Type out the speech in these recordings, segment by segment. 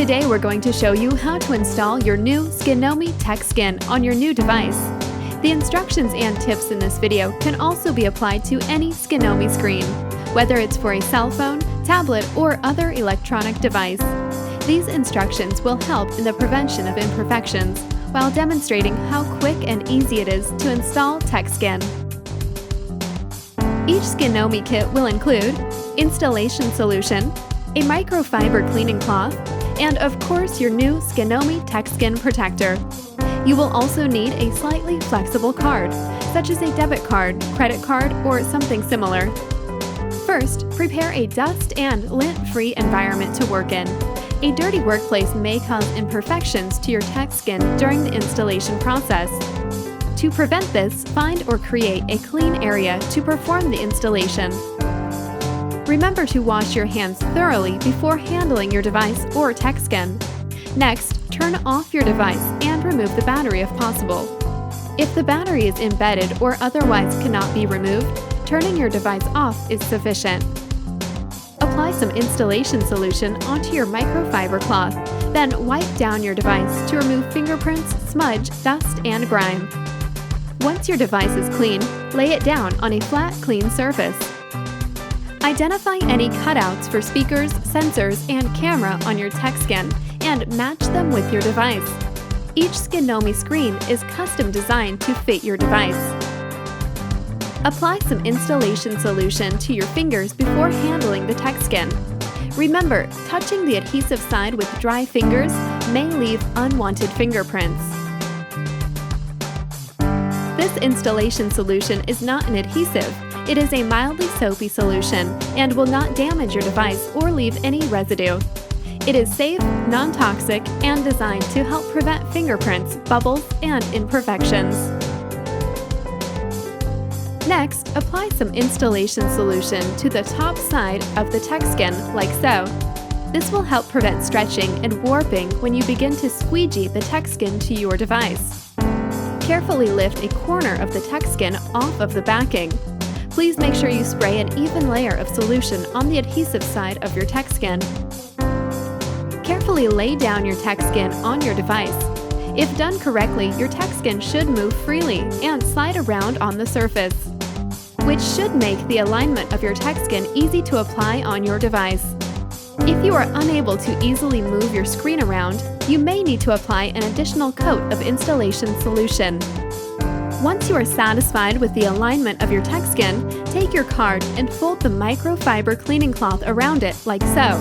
Today we're going to show you how to install your new Skinomi TechSkin on your new device. The instructions and tips in this video can also be applied to any Skinomi screen, whether it's for a cell phone, tablet, or other electronic device. These instructions will help in the prevention of imperfections while demonstrating how quick and easy it is to install TechSkin. Each Skinomi kit will include installation solution, a microfiber cleaning cloth, and of course your new Skinomi TechSkin protector. You will also need a slightly flexible card, such as a debit card, credit card, or something similar. First, prepare a dust and lint-free environment to work in. A dirty workplace may cause imperfections to your TechSkin during the installation process. To prevent this, find or create a clean area to perform the installation. Remember to wash your hands thoroughly before handling your device or TechSkin. Next, turn off your device and remove the battery if possible. If the battery is embedded or otherwise cannot be removed, turning your device off is sufficient. Apply some installation solution onto your microfiber cloth, then wipe down your device to remove fingerprints, smudge, dust, and grime. Once your device is clean, lay it down on a flat, clean surface. Identify any cutouts for speakers, sensors, and camera on your TechSkin and match them with your device. Each Skinomi screen is custom designed to fit your device. Apply some installation solution to your fingers before handling the TechSkin. Remember, touching the adhesive side with dry fingers may leave unwanted fingerprints. This installation solution is not an adhesive. It is a mildly soapy solution and will not damage your device or leave any residue. It is safe, non-toxic, and designed to help prevent fingerprints, bubbles, and imperfections. Next, apply some installation solution to the top side of the TechSkin, like so. This will help prevent stretching and warping when you begin to squeegee the TechSkin to your device. Carefully lift a corner of the TechSkin off of the backing. Please make sure you spray an even layer of solution on the adhesive side of your TechSkin. Carefully lay down your TechSkin on your device. If done correctly, your TechSkin should move freely and slide around on the surface, which should make the alignment of your TechSkin easy to apply on your device. If you are unable to easily move your screen around, you may need to apply an additional coat of installation solution. Once you are satisfied with the alignment of your TechSkin, take your card and fold the microfiber cleaning cloth around it like so.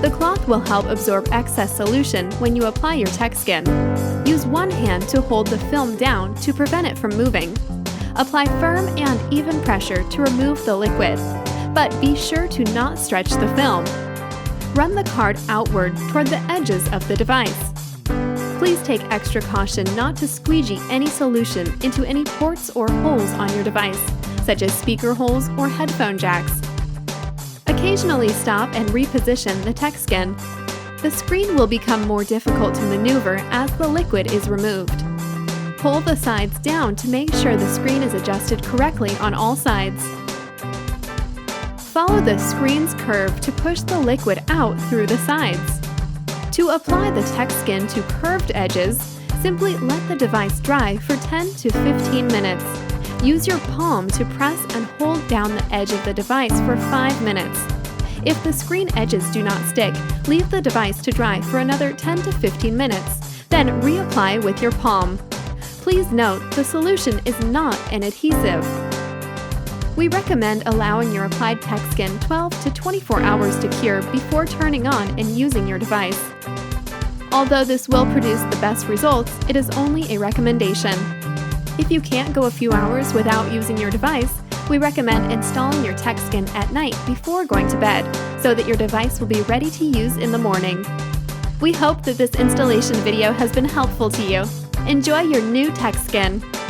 The cloth will help absorb excess solution when you apply your TechSkin. Use one hand to hold the film down to prevent it from moving. Apply firm and even pressure to remove the liquid, but be sure to not stretch the film. Run the card outward toward the edges of the device. Please take extra caution not to squeegee any solution into any ports or holes on your device, such as speaker holes or headphone jacks. Occasionally stop and reposition the TechSkin. The screen will become more difficult to maneuver as the liquid is removed. Pull the sides down to make sure the screen is adjusted correctly on all sides. Follow the screen's curve to push the liquid out through the sides. To apply the TechSkin to curved edges, simply let the device dry for 10 to 15 minutes. Use your palm to press and hold down the edge of the device for 5 minutes. If the screen edges do not stick, leave the device to dry for another 10 to 15 minutes, then reapply with your palm. Please note, the solution is not an adhesive. We recommend allowing your applied TechSkin 12 to 24 hours to cure before turning on and using your device. Although this will produce the best results, it is only a recommendation. If you can't go a few hours without using your device, we recommend installing your TechSkin at night before going to bed, so that your device will be ready to use in the morning. We hope that this installation video has been helpful to you. Enjoy your new TechSkin!